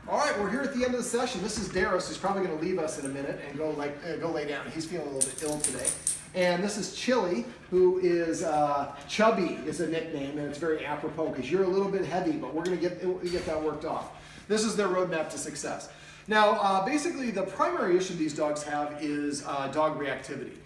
All right, we're here at the end of the session. This is Darras, who's probably going to leave us in a minute and go lay down. He's feeling a little bit ill today. And this is Chillie, who is Chubby is a nickname, and it's very apropos because you're a little bit heavy, but we're going to get that worked off. This is their roadmap to success. Now, basically, the primary issue these dogs have is dog reactivity.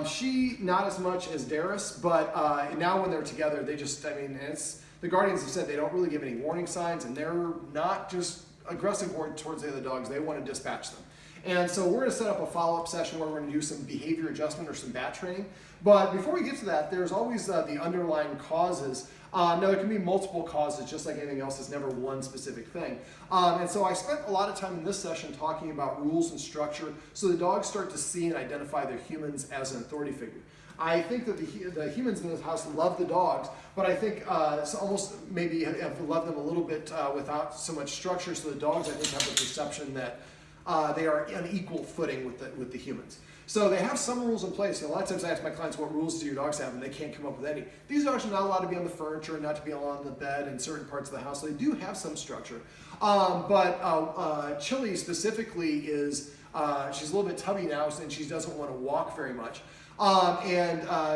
She, not as much as Darras, but now when they're together, they just, the Guardians have said they don't really give any warning signs, and they're not just aggressive towards the other dogs. They want to dispatch them. And so we're going to set up a follow-up session where we're going to do some behavior adjustment or some bat training. But before we get to that, there's always the underlying causes. Now, there can be multiple causes, just like anything else. It's never one specific thing. And so I spent a lot of time in this session talking about rules and structure so the dogs start to see and identify their humans as an authority figure. I think that the humans in this house love the dogs, but I think almost maybe have loved them a little bit without so much structure, so the dogs, I think, have a perception that they are on equal footing with the humans. So they have some rules in place. A lot of times I ask my clients, what rules do your dogs have? And they can't come up with any. These dogs are not allowed to be on the furniture, not to be on the bed in certain parts of the house. So they do have some structure. But Chillie specifically is, she's a little bit tubby now, and she doesn't want to walk very much.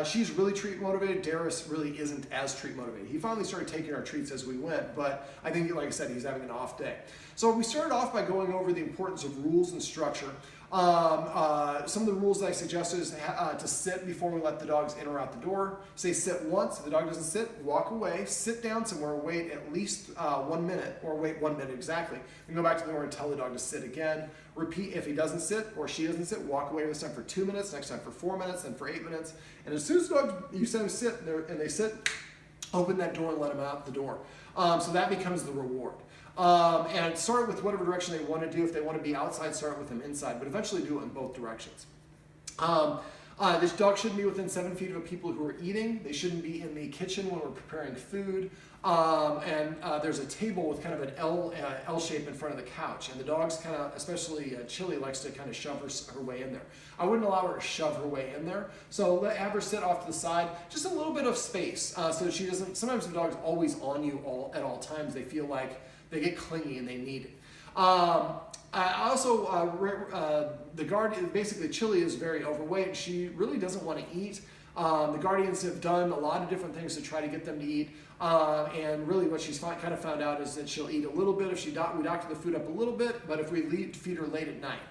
She's really treat motivated. Darras really isn't as treat motivated. He finally started taking our treats as we went, but I think, like I said, he's having an off day. So we started off by going over the importance of rules and structure. Some of the rules that I suggested is to sit before we let the dogs in or out the door. Say sit once. If the dog doesn't sit, walk away. Sit down somewhere, wait at least 1 minute, or wait 1 minute exactly. And go back to the door and tell the dog to sit again. Repeat. If he doesn't sit or she doesn't sit, walk away this time for 2 minutes, next time for 4 minutes, then for 8 minutes. And as soon as the dog, you say them sit and they sit, open that door and let them out the door. So that becomes the reward. And start with whatever direction they want to do. If they want to be outside, start with them inside, but eventually do it in both directions. This dog shouldn't be within 7 feet of people who are eating. They shouldn't be in the kitchen when we're preparing food. There's a table with kind of an L shape in front of the couch, and the dog's kind of, especially Chillie, likes to kind of shove her way in there. I wouldn't allow her to shove her way in there, so have her sit off to the side, just a little bit of space, so that she doesn't. Sometimes the dog's always on you at all times. They feel like they get clingy and they need it. The Guardian, basically Chillie is very overweight. She really doesn't want to eat. The Guardians have done a lot of different things to try to get them to eat. And really what she's kind of found out is that she'll eat a little bit if we doctor the food up a little bit, but if we feed her late at night.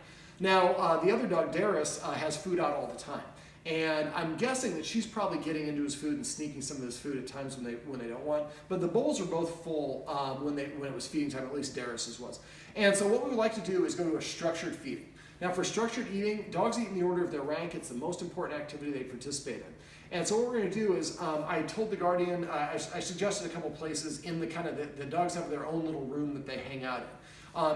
Now, the other dog, Darras, has food out all the time. And I'm guessing that she's probably getting into his food and sneaking some of his food at times when they don't want. But the bowls are both full when it was feeding time, at least Darras's was. And so what we would like to do is go to a structured feeding. Now for structured eating, dogs eat in the order of their rank. It's the most important activity they participate in. And so what we're going to do is, I told the Guardian, I suggested a couple places in the the dogs have their own little room that they hang out in.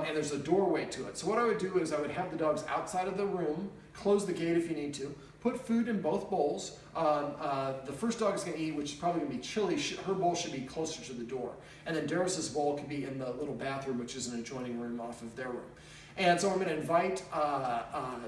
And there's a doorway to it. So what I would do is I would have the dogs outside of the room, close the gate if you need to, put food in both bowls. The first dog is going to eat, which is probably going to be Chillie. Her bowl should be closer to the door. And then Darras's bowl can be in the little bathroom, which is an adjoining room off of their room. And so I'm going to invite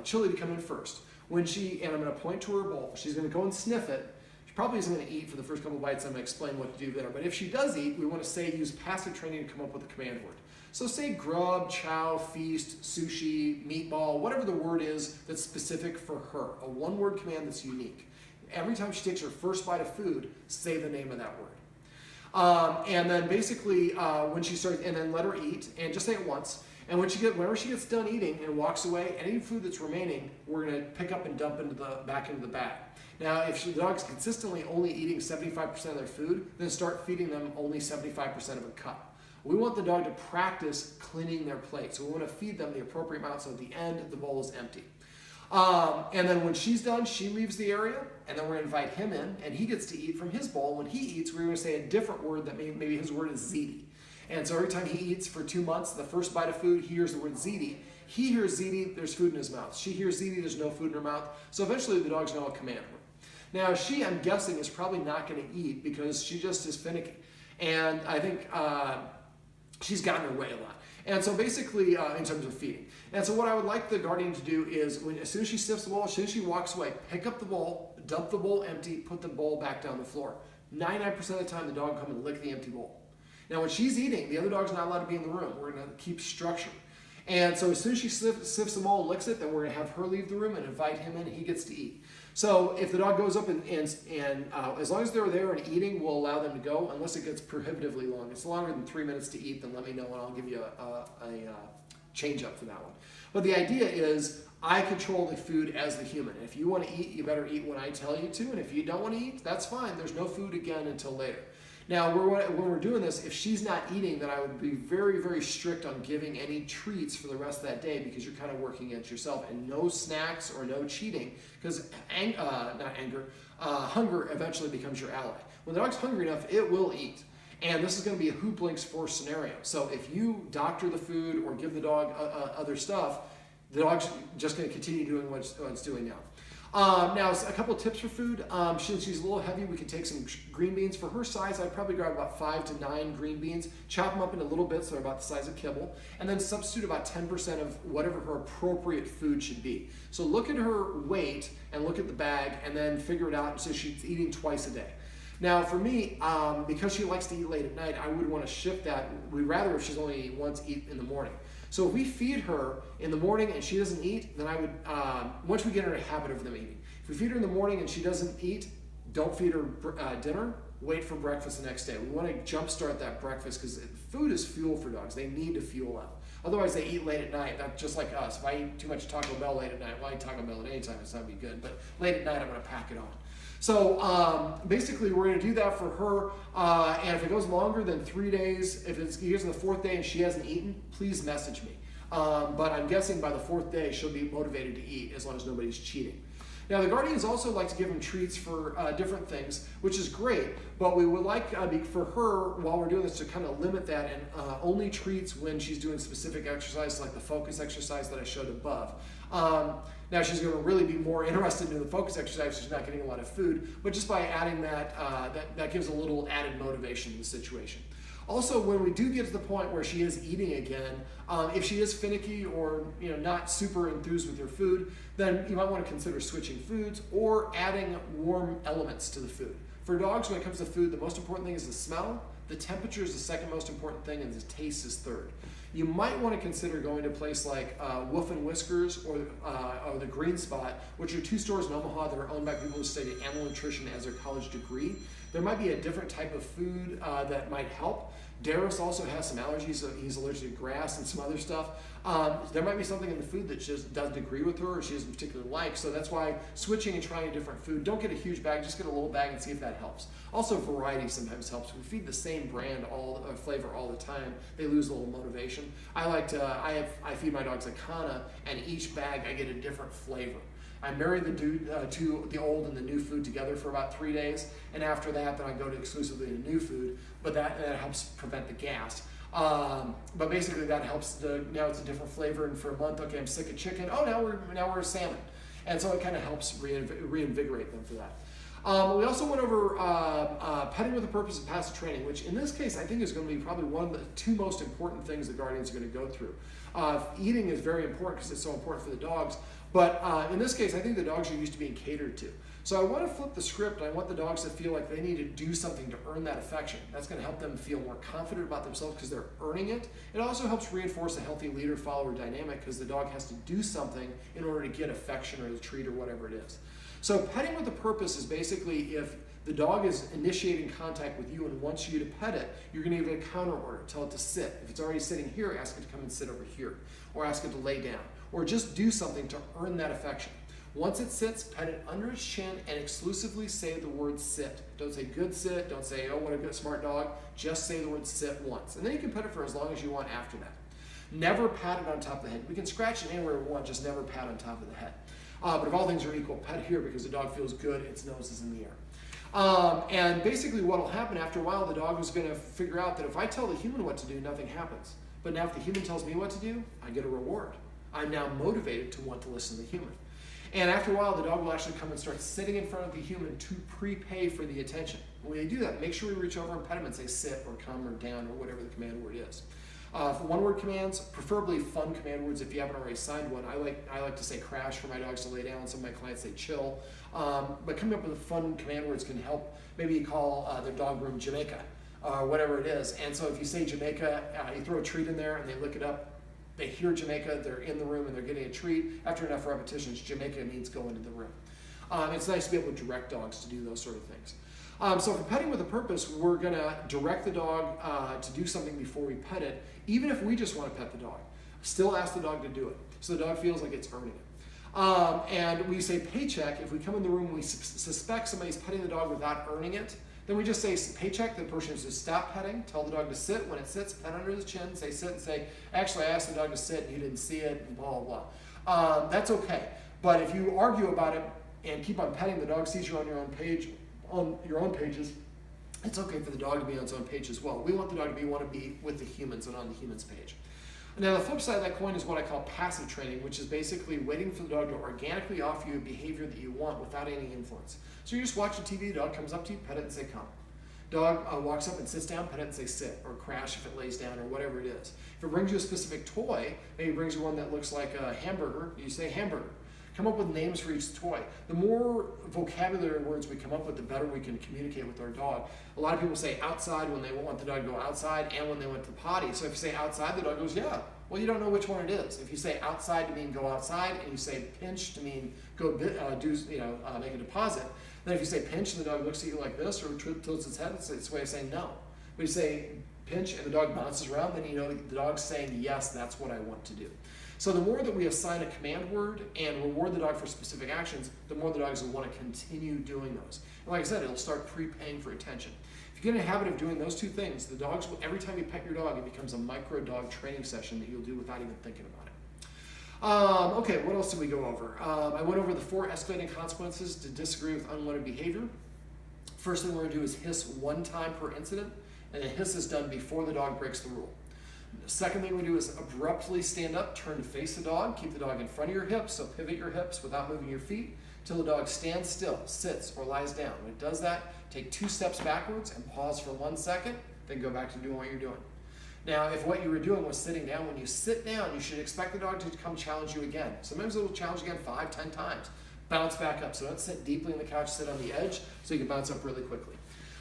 Chillie to come in first. And I'm going to point to her bowl. She's going to go and sniff it. She probably isn't going to eat for the first couple bites. I'm going to explain what to do there. But if she does eat, we want to use passive training to come up with a command word. So say grub, chow, feast, sushi, meatball, whatever the word is that's specific for her. A one-word command that's unique. Every time she takes her first bite of food, say the name of that word. And then basically when she starts, and then let her eat, and just say it once. And whenever she gets done eating and walks away, any food that's remaining, we're going to pick up and dump back into the bag. Now, if the dog's consistently only eating 75% of their food, then start feeding them only 75% of a cup. We want the dog to practice cleaning their plate. So we want to feed them the appropriate amount so at the end, the bowl is empty. And then when she's done, she leaves the area, and then we're going to invite him in, and he gets to eat from his bowl. When he eats, we're going to say a different word that maybe his word is ziti. And so every time he eats for 2 months, the first bite of food, he hears the word ziti. He hears ziti, there's food in his mouth. She hears ziti, there's no food in her mouth. So eventually the dogs know a command word. Now she, I'm guessing, is probably not going to eat because she just is finicky. And I think she's gotten her way a lot. And so basically, in terms of feeding. And so what I would like the Guardian to do is, as soon as she sniffs the bowl, as soon as she walks away, pick up the bowl, dump the bowl empty, put the bowl back down the floor. 99% of the time, the dog will come and lick the empty bowl. Now when she's eating, the other dog's not allowed to be in the room. We're going to keep structure. And so as soon as she sniffs them all and licks it, then we're going to have her leave the room and invite him in, and he gets to eat. So if the dog goes up and as long as they're there and eating, we'll allow them to go unless it gets prohibitively long. If it's longer than 3 minutes to eat, then let me know and I'll give you a change up for that one. But the idea is I control the food as the human. If you want to eat, you better eat when I tell you to, and if you don't want to eat, that's fine. There's no food again until later. Now, when we're doing this, if she's not eating, then I would be very, very strict on giving any treats for the rest of that day because you're kind of working against yourself. And no snacks or no cheating because hunger eventually becomes your ally. When the dog's hungry enough, it will eat. And this is going to be a who blinks for scenario. So if you doctor the food or give the dog other stuff, the dog's just going to continue doing what it's doing now. Now, a couple of tips for food. Since she's a little heavy, we can take some green beans. For her size, I'd probably grab about 5 to 9 green beans, chop them up into little bits that are about the size of kibble, and then substitute about 10% of whatever her appropriate food should be. So look at her weight and look at the bag and then figure it out so she's eating twice a day. Now, for me, because she likes to eat late at night, I would want to shift that. We'd rather if she's only once eat in the morning. So if we feed her in the morning and she doesn't eat, then I would, once we get her in a habit of them eating. If we feed her in the morning and she doesn't eat, don't feed her dinner, wait for breakfast the next day. We want to jumpstart that breakfast because food is fuel for dogs. They need to fuel up. Otherwise, they eat late at night. That's just like us. If I eat too much Taco Bell late at night, well, I eat Taco Bell at any time. It's not going to be good. But late at night, I'm going to pack it on. So basically, we're going to do that for her. And if it goes longer than 3 days, if it goes on the 4th day and she hasn't eaten, please message me. But I'm guessing by the 4th day, she'll be motivated to eat as long as nobody's cheating. Now, the guardians also like to give them treats for different things, which is great, but we would like for her, while we're doing this, to kind of limit that and only treats when she's doing specific exercise, like the focus exercise that I showed above. Now, she's going to really be more interested in the focus exercise. She's not getting a lot of food, but just by adding that, that gives a little added motivation in the situation. Also, when we do get to the point where she is eating again, if she is finicky or not super enthused with her food, then you might want to consider switching foods or adding warm elements to the food. For dogs, when it comes to food, the most important thing is the smell, the temperature is the second most important thing, and the taste is third. You might want to consider going to a place like Woof and Whiskers or the Green Spot, which are 2 stores in Omaha that are owned by people who study animal nutrition as their college degree. There might be a different type of food that might help. Darras also has some allergies, so he's allergic to grass and some other stuff. There might be something in the food that just doesn't agree with her or she doesn't particularly like, so that's why switching and trying a different food, don't get a huge bag, just get a little bag and see if that helps. Also, variety sometimes helps. If we feed the same brand flavor all the time, they lose a little motivation. I feed my dogs a Kana, and each bag I get a different flavor. I marry the old and the new food together for about 3 days, and after that, then I go to exclusively to new food, but that helps prevent the gas. But basically, that helps. Now it's a different flavor, and for a month, okay, I'm sick of chicken. Oh, now we're salmon, and so it kind of helps reinvigorate them for that. We also went over petting with the purpose of passive training, which in this case I think is going to be probably one of the 2 most important things the guardians are going to go through. Eating is very important because it's so important for the dogs, but in this case I think the dogs are used to being catered to. So I want to flip the script. I want the dogs to feel like they need to do something to earn that affection. That's going to help them feel more confident about themselves because they're earning it. It also helps reinforce a healthy leader-follower dynamic because the dog has to do something in order to get affection or the treat or whatever it is. So petting with a purpose is basically if the dog is initiating contact with you and wants you to pet it, you're going to give it a counter order. Tell it to sit. If it's already sitting here, ask it to come and sit over here. Or ask it to lay down. Or just do something to earn that affection. Once it sits, pet it under its chin and exclusively say the word sit. Don't say good sit. Don't say, oh, what a good smart dog. Just say the word sit once. And then you can pet it for as long as you want after that. Never pat it on top of the head. We can scratch it anywhere we want, just never pat on top of the head. But if all things are equal, pet here because the dog feels good, its nose is in the air. And basically what will happen after a while, the dog is going to figure out that if I tell the human what to do, nothing happens. But now if the human tells me what to do, I get a reward. I'm now motivated to want to listen to the human. And after a while, the dog will actually come and start sitting in front of the human to prepay for the attention. When they do that, make sure we reach over and pet him and say sit or come or down or whatever the command word is. For one-word commands, preferably fun command words if you haven't already signed one. I like to say crash for my dogs to lay down. Some of my clients say chill. But coming up with fun command words can help. Maybe you call their dog room Jamaica. whatever it is. And so if you say Jamaica, you throw a treat in there and they look it up, they hear Jamaica, they're in the room and they're getting a treat. After enough repetitions, Jamaica means go into the room. It's nice to be able to direct dogs to do those sort of things. So for petting with a purpose, we're going to direct the dog to do something before we pet it, even if we just want to pet the dog. Still ask the dog to do it, so the dog feels like it's earning it. And we say paycheck. If we come in the room and we suspect somebody's petting the dog without earning it, then we just say paycheck. The person is to stop petting, tell the dog to sit. When it sits, pet under the chin, say sit, and say, actually, I asked the dog to sit, and you didn't see it, and blah, blah, blah. That's okay. But if you argue about it and keep on petting, the dog sees you on your own page, on your own pages, it's okay for the dog to be on its own page as well. We want the dog to want to be with the humans and on the humans page. Now the flip side of that coin is what I call passive training, which is basically waiting for the dog to organically offer you a behavior that you want without any influence. So you're just watching TV, the dog comes up to you, pet it and say come. Dog walks up and sits down, pet it and say sit, or crash if it lays down, or whatever it is. If it brings you a specific toy, maybe it brings you one that looks like a hamburger, you say hamburger. Come up with names for each toy. The more vocabulary words we come up with, the better we can communicate with our dog. A lot of people say outside when they want the dog to go outside and when they went to the potty. So if you say outside, the dog goes, yeah. Well, you don't know which one it is. If you say outside to mean go outside, and you say pinch to mean go make a deposit, then if you say pinch and the dog looks at you like this or tilts its head, it's its way of saying no. But you say pinch and the dog bounces around, then you know the dog's saying yes, that's what I want to do. So the more that we assign a command word and reward the dog for specific actions, the more the dogs will want to continue doing those. And like I said, it'll start prepaying for attention. If you get in a habit of doing those two things, the dogs will, every time you pet your dog, it becomes a micro dog training session that you'll do without even thinking about it. Okay, what else did we go over? I went over the 4 escalating consequences to disagree with unwanted behavior. First thing we're going to do is hiss 1 time per incident, and the hiss is done before the dog breaks the rule. The second thing we do is abruptly stand up, turn to face the dog, keep the dog in front of your hips, so pivot your hips without moving your feet until the dog stands still, sits, or lies down. When it does that, take 2 steps backwards and pause for 1 second, then go back to doing what you're doing. Now, if what you were doing was sitting down, when you sit down, you should expect the dog to come challenge you again. Sometimes it'll challenge again 5, 10 times. Bounce back up. So don't sit deeply in the couch, sit on the edge, so you can bounce up really quickly.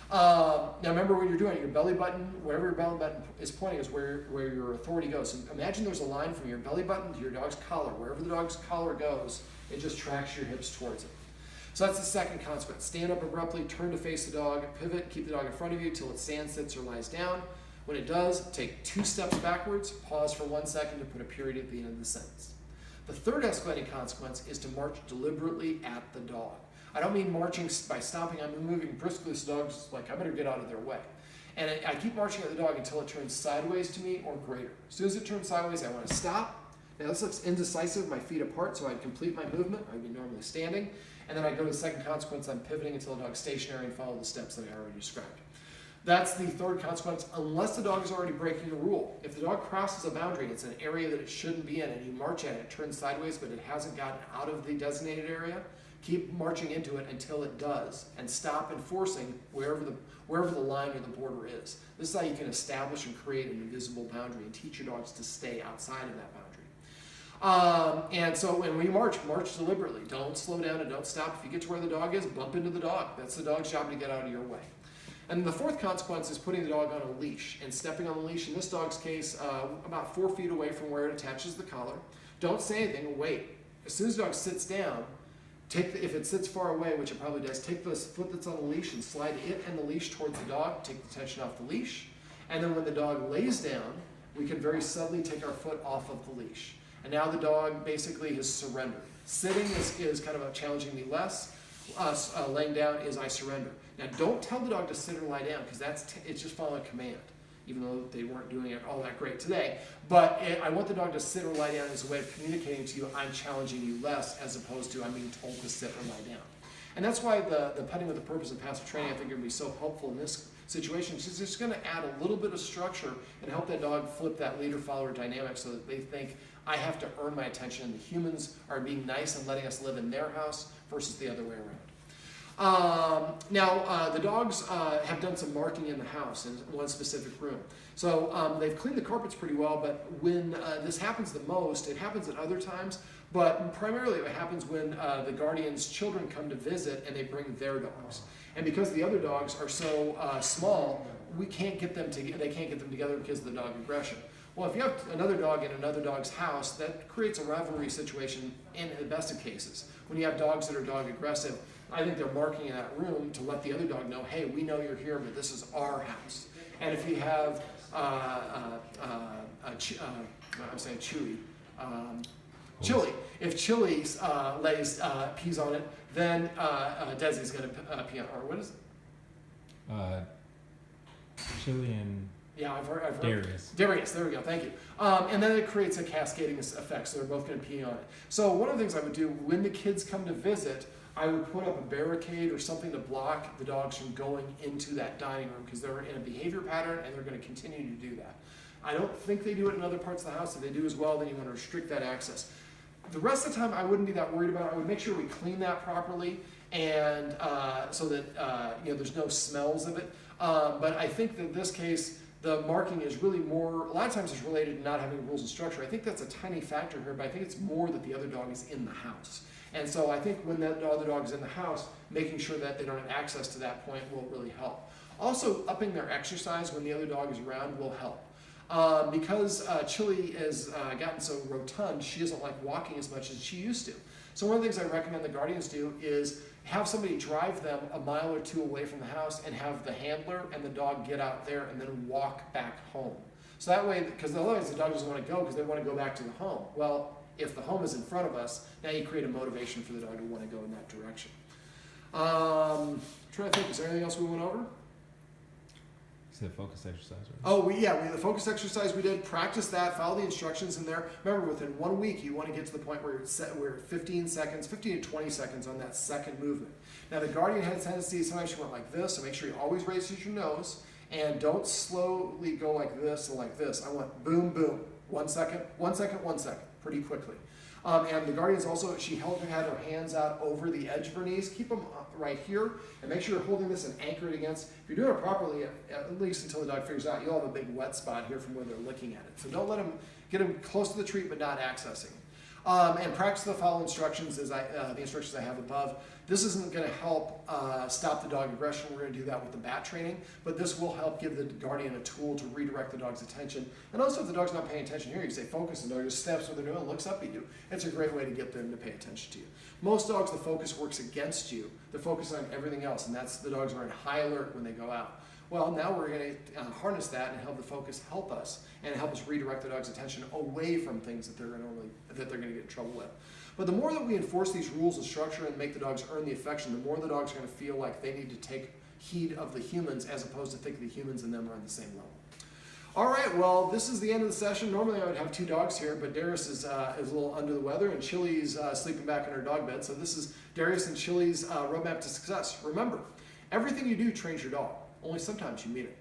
Now remember what you're doing, your belly button, wherever your belly button is pointing is where your authority goes. So imagine there's a line from your belly button to your dog's collar. Wherever the dog's collar goes, it just tracks your hips towards it. So that's the second consequence. Stand up abruptly, turn to face the dog, pivot, keep the dog in front of you till it stands, sits, or lies down. When it does, take 2 steps backwards, pause for 1 second to put a period at the end of the sentence. The third escalating consequence is to march deliberately at the dog. I don't mean marching by stomping. I'm moving briskly so the dog's like, I better get out of their way. And I keep marching at the dog until it turns sideways to me or greater. As soon as it turns sideways, I want to stop. Now this looks indecisive, my feet apart, so I complete my movement. I'd be normally standing. And then I go to the second consequence, I'm pivoting until the dog's stationary and follow the steps that I already described. That's the third consequence, unless the dog is already breaking a rule. If the dog crosses a boundary, it's an area that it shouldn't be in, and you march at it, it turns sideways, but it hasn't gotten out of the designated area, keep marching into it until it does, and stop enforcing wherever the line or the border is. This is how you can establish and create an invisible boundary and teach your dogs to stay outside of that boundary. And so when we march deliberately. Don't slow down and don't stop. If you get to where the dog is, bump into the dog. That's the dog's job to get out of your way. And the fourth consequence is putting the dog on a leash and stepping on the leash, in this dog's case, about 4 feet away from where it attaches the collar. Don't say anything, wait. As soon as the dog sits down, if it sits far away, which it probably does, take the foot that's on the leash and slide it and the leash towards the dog, take the tension off the leash. And then when the dog lays down, we can very subtly take our foot off of the leash. And now the dog basically has surrendered. Sitting is kind of challenging me less. Laying down is I surrender. Now don't tell the dog to sit or lie down, because it's just following a command, even though they weren't doing it all that great today. But I want the dog to sit or lie down as a way of communicating to you, I'm challenging you less, as opposed to I'm being told to sit or lie down. And that's why the petting with a purpose and passive training, I think, are going to be so helpful in this situation. It's just going to add a little bit of structure and help that dog flip that leader-follower dynamic so that they think, I have to earn my attention, and the humans are being nice and letting us live in their house versus the other way around. Now, the dogs have done some marking in the house in one specific room. So they've cleaned the carpets pretty well, but when this happens the most, it happens at other times, but primarily it happens when the guardian's children come to visit and they bring their dogs. And because the other dogs are so small, we can't get them together. They can't get them together because of the dog aggression. Well, if you have another dog in another dog's house, that creates a rivalry situation in the best of cases. When you have dogs that are dog aggressive, I think they're marking in that room to let the other dog know, hey, we know you're here, but this is our house. And if you have, I'm saying Chewy, Chillie. If Chillie pees on it, then Desi's going to pee on it. Or what is it? Chillie and yeah, I've heard. Darras. Darras, there we go, thank you. And then it creates a cascading effect, so they're both going to pee on it. So one of the things I would do when the kids come to visit, I would put up a barricade or something to block the dogs from going into that dining room because they're in a behavior pattern and they're going to continue to do that. I don't think they do it in other parts of the house. If they do as well, then you want to restrict that access. The rest of the time, I wouldn't be that worried about it. I would make sure we clean that properly and so that there's no smells of it. But I think that in this case, the marking is really more, a lot of times it's related to not having rules and structure. I think that's a tiny factor here, but I think it's more that the other dog is in the house. And so I think when that other dog is in the house, making sure that they don't have access to that point will really help. Also, upping their exercise when the other dog is around will help. Because Chillie has gotten so rotund, she doesn't like walking as much as she used to. So one of the things I recommend the guardians do is have somebody drive them a mile or two away from the house and have the handler and the dog get out there and then walk back home. So that way, because otherwise the dog doesn't want to go because they want to go back to the home. Well, if the home is in front of us, now you create a motivation for the dog to want to go in that direction. Trying to think, is there anything else we went over? You said focus exercise, right? Oh, the focus exercise we did, practice that, follow the instructions in there. Remember, within 1 week, you want to get to the point where we're at 15 to 20 seconds on that second movement. Now, the guardian has a tendency, sometimes you went like this, so make sure you always raise your nose, and don't slowly go like this and like this. I want boom, boom, 1 second, 1 second, 1 second, pretty quickly. And the guardians also, she had her hands out over the edge of her knees. Keep them right here, and make sure you're holding this and anchor it against. If you're doing it properly, at least until the dog figures out, you'll have a big wet spot here from where they're looking at it. So don't let them get them close to the treat, but not accessing. And practice the follow instructions as the instructions I have above. This isn't going to help stop the dog aggression. We're going to do that with the bat training, but this will help give the guardian a tool to redirect the dog's attention. And also, if the dog's not paying attention here, you say focus, and the dog just steps what they're doing, looks up at you. It's a great way to get them to pay attention to you. Most dogs, the focus works against you. They're focused on everything else, and that's the dogs are in high alert when they go out. Well, now we're going to harness that and help the focus help us and help us redirect the dog's attention away from things that they're going to get in trouble with. But the more that we enforce these rules and structure and make the dogs earn the affection, the more the dogs are going to feel like they need to take heed of the humans as opposed to think the humans and them are on the same level. All right, well, this is the end of the session. Normally I would have 2 dogs here, but Darras is a little under the weather, and Chillie's sleeping back in her dog bed. So this is Darras and Chillie's roadmap to success. Remember, everything you do trains your dog. Only sometimes you meet it.